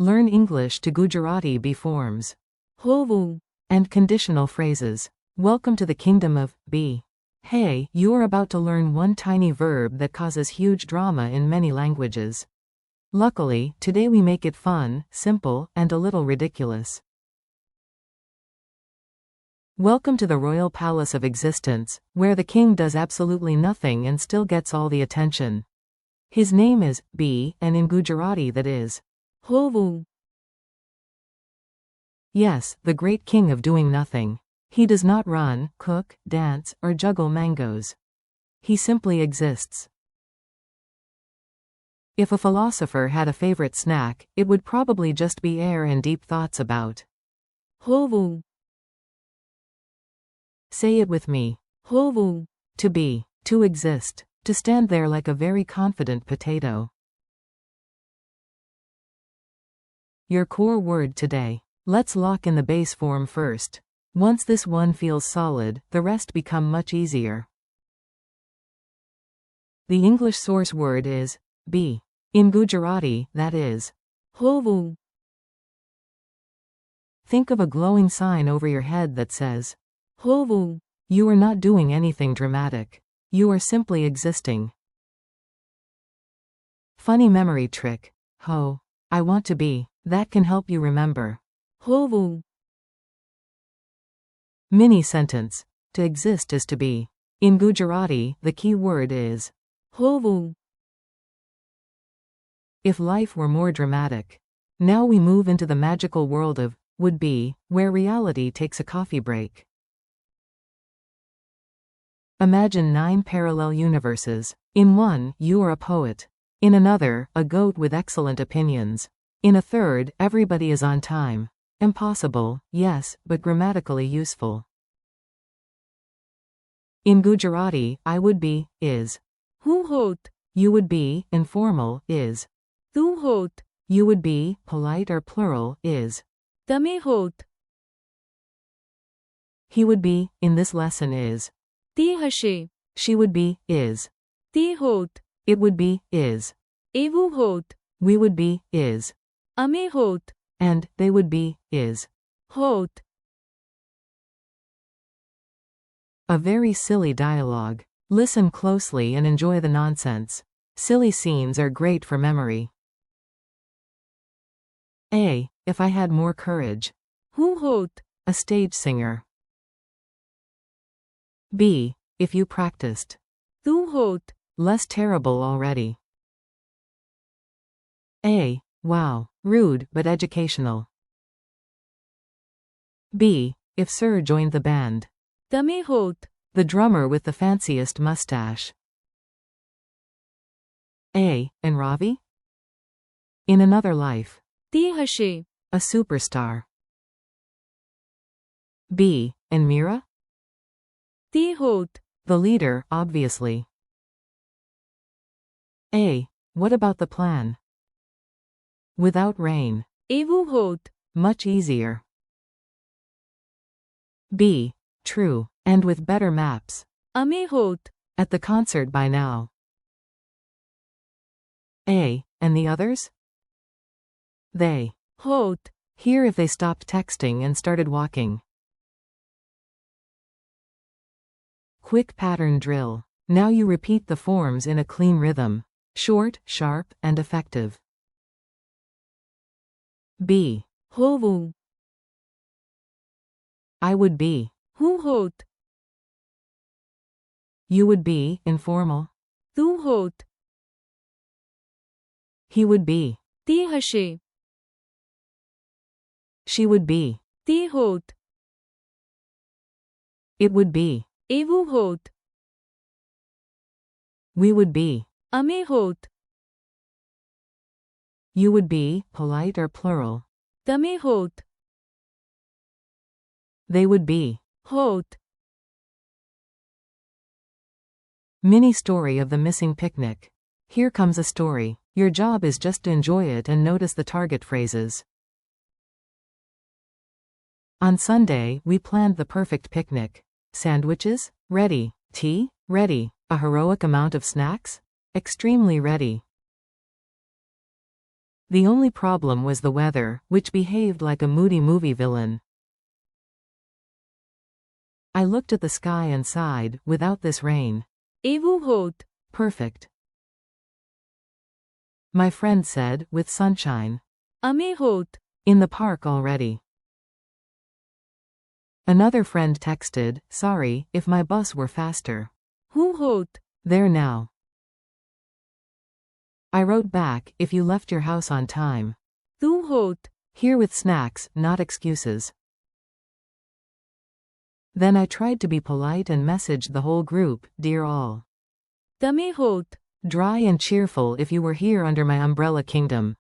Learn English to Gujarati be forms. hovu, And conditional phrases. Welcome to the kingdom of be. Hey, you are about to learn one tiny verb that causes huge drama in many languages. Luckily, today we make it fun, simple, and a little ridiculous. Welcome to the royal palace of existence, where the king does absolutely nothing and still gets all the attention. His name is be, and in Gujarati that is hovu, yes, the great king of doing nothing. He does not run, cook, dance, or juggle mangoes. He simply exists. If a philosopher had a favorite snack, it would probably just be air and deep thoughts about. hovu, Say it with me. hovu, To be, to exist, to stand there like a very confident potato. Your core word today. Let's lock in the base form first. Once this one feels solid, the rest become much easier. The English source word is be. In Gujarati, that is hovu, think of a glowing sign over your head that says, hovu, you are not doing anything dramatic. You are simply existing. Funny memory trick. I want to be. That can help you remember. hovu, Mini sentence. To exist is to be. In Gujarati, the key word is hovu. if life were more dramatic. Now we move into the magical world of would be, where reality takes a coffee break. Imagine 9 parallel universes. In one, you are a poet. In another, a goat with excellent opinions. In a third, everybody is on time. Impossible, yes, but grammatically useful. In Gujarati, I would be, is. Who hot, You would be, informal, is. tu hot, You would be, polite or plural, is. તમે hot, He would be, in this lesson is. તે હશે, She would be, is. તે hot, It would be, is. એવું hot, We would be, is. અમે hot, And they would be, is. hot. A very silly dialogue. Listen closely and enjoy the nonsense. Silly scenes are great for memory. A. If I had more courage. Who hot, A stage singer. B. If you practiced. tu hot, Less terrible already. A. Wow. Rude but educational. B. If Sir joined the band. તમે hot, The drummer with the fanciest mustache. A. And Ravi? In another life. તે હશે, A superstar. B. And Mira? તે hot, The leader, obviously. A. What about the plan? Without rain. એવું hot, Much easier. B. True. And with better maps. અમે hot, At the concert by now. A. And the others? They. hot, Here if they stopped texting and started walking. Quick pattern drill. Now you repeat the forms in a clean rhythm. Short, sharp, and effective. B. hovu, I would be. who hot, You would be, informal. tu hot, He would be. તે હશે, She would be. તે hot, It would be. એવું hot, We would be. અમે hot, You would be, polite or plural. તમે hot, They would be. hot. Mini story of the missing picnic. Here comes a story. Your job is just to enjoy it and notice the target phrases. On Sunday, we planned the perfect picnic. Sandwiches? Ready. Tea? Ready. A heroic amount of snacks? Extremely ready. The only problem was the weather, which behaved like a moody movie villain. I looked at the sky and sighed, without this rain. એવું હોત. Perfect. My friend said, with sunshine. અમે હોત. In the park already. Another friend texted, sorry, if my bus were faster. હું હોત. There now. I wrote back, if you left your house on time. તું હોત. Here with snacks, not excuses. Then I tried to be polite and messaged the whole group, dear all. તમે હોત. Dry and cheerful if you were here under my umbrella kingdom.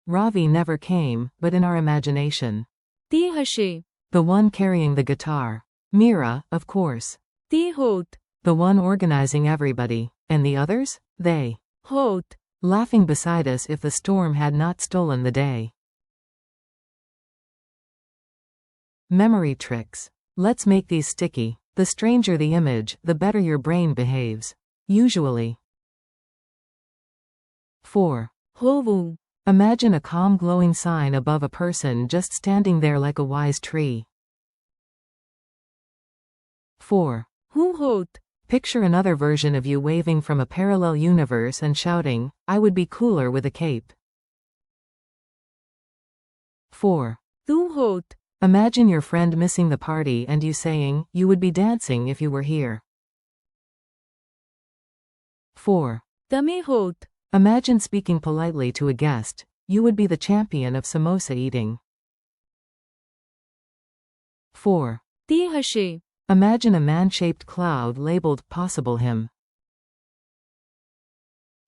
Ravi never came, but in our imagination. તે હશે. The one carrying the guitar. Mira, of course. તે હોત. The one organizing everybody. And the others? They. હોત. Laughing beside us if the storm had not stolen the day. Memory tricks. Let's make these sticky. The stranger the image, the better your brain behaves. Usually. 4. હોવું. Imagine a calm glowing sign above a person just standing there like a wise tree. 4. હું હોત. Picture another version of you waving from a parallel universe and shouting, I would be cooler with a cape. 4. તું હોત. Imagine your friend missing the party and you saying, you would be dancing if you were here. 4. તમે હોત. Imagine speaking politely to a guest. You would be the champion of samosa eating. 4. તે હશે. Imagine a man-shaped cloud labeled possible him.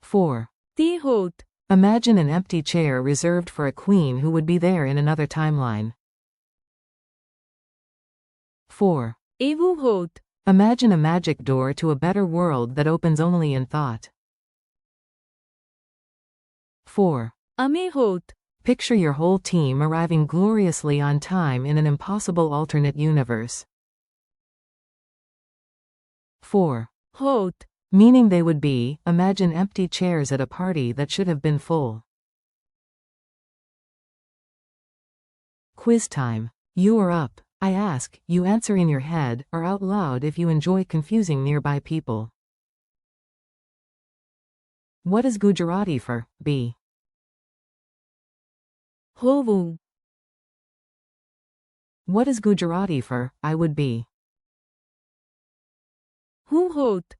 4. તે હોત. Imagine an empty chair reserved for a queen who would be there in another timeline. 4. એવું હોત. Imagine a magic door to a better world that opens only in thought. 4. અમે હોત. Picture your whole team arriving gloriously on time in an impossible alternate universe. 4. હોત. Meaning they would be, imagine empty chairs at a party that should have been full. Quiz time. You are up. I ask, you answer in your head, or out loud if you enjoy confusing nearby people. What is Gujarati for, B? હોવું. What is Gujarati for, I would be? હું હોત.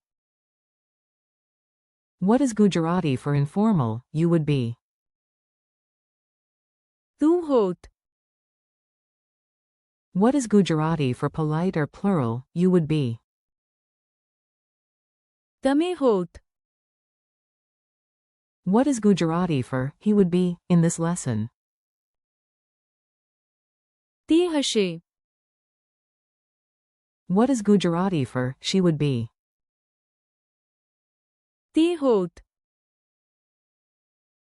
What is Gujarati for informal, you would be? તું હોત. What is Gujarati for polite or plural, you would be? તમે હોત. What is Gujarati for, he would be, in this lesson? તે હશે. What is Gujarati for, she would be? તે હોત.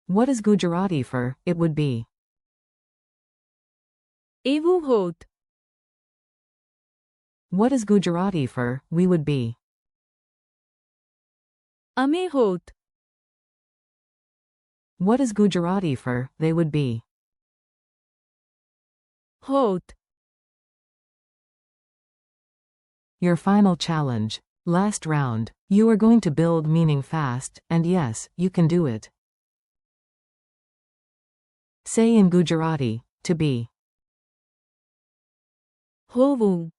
What is Gujarati for, it would be? એવું હોત. What is Gujarati for, we would be? અમે હોત. What is Gujarati for, they would be? હોત. Your final challenge. Last round. You are going to build meaning fast, and yes, you can do it. Say in Gujarati, to be. હોવું.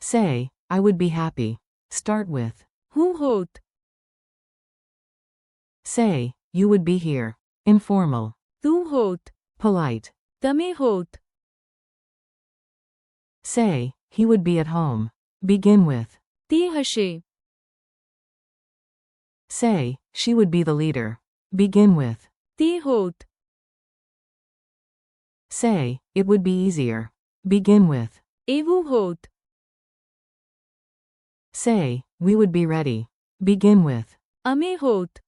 Say, I would be happy. Start with. હું હોત. Say, you would be here. Informal. તું હોત. Polite. તમે હોત. Say, he would be at home. Begin with. તે હશે. Say, she would be the leader. Begin with. તે હોત. Say, it would be easier. Begin with. એવું હોત. Say, we would be ready. Begin with. અમે હોત.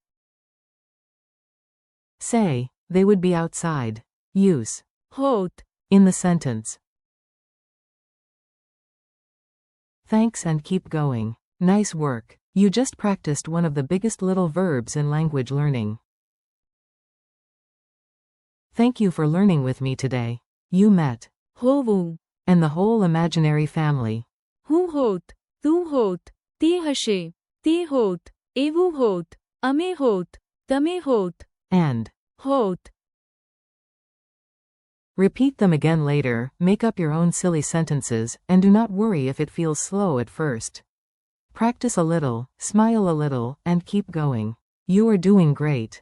Say, they would be outside. Use. હોત. In the sentence. Thanks and keep going. Nice work. You just practiced one of the biggest little verbs in language learning. Thank you for learning with me today. You met hovu, and the whole imaginary family. હું હોત, તું હોત, તે હશે, તે હોત, એવું હોત, અમે હોત, તમે હોત, And હોત. repeat them again later, make up your own silly sentences, and do not worry if it feels slow at first. Practice a little, smile a little, and keep going. You are doing great.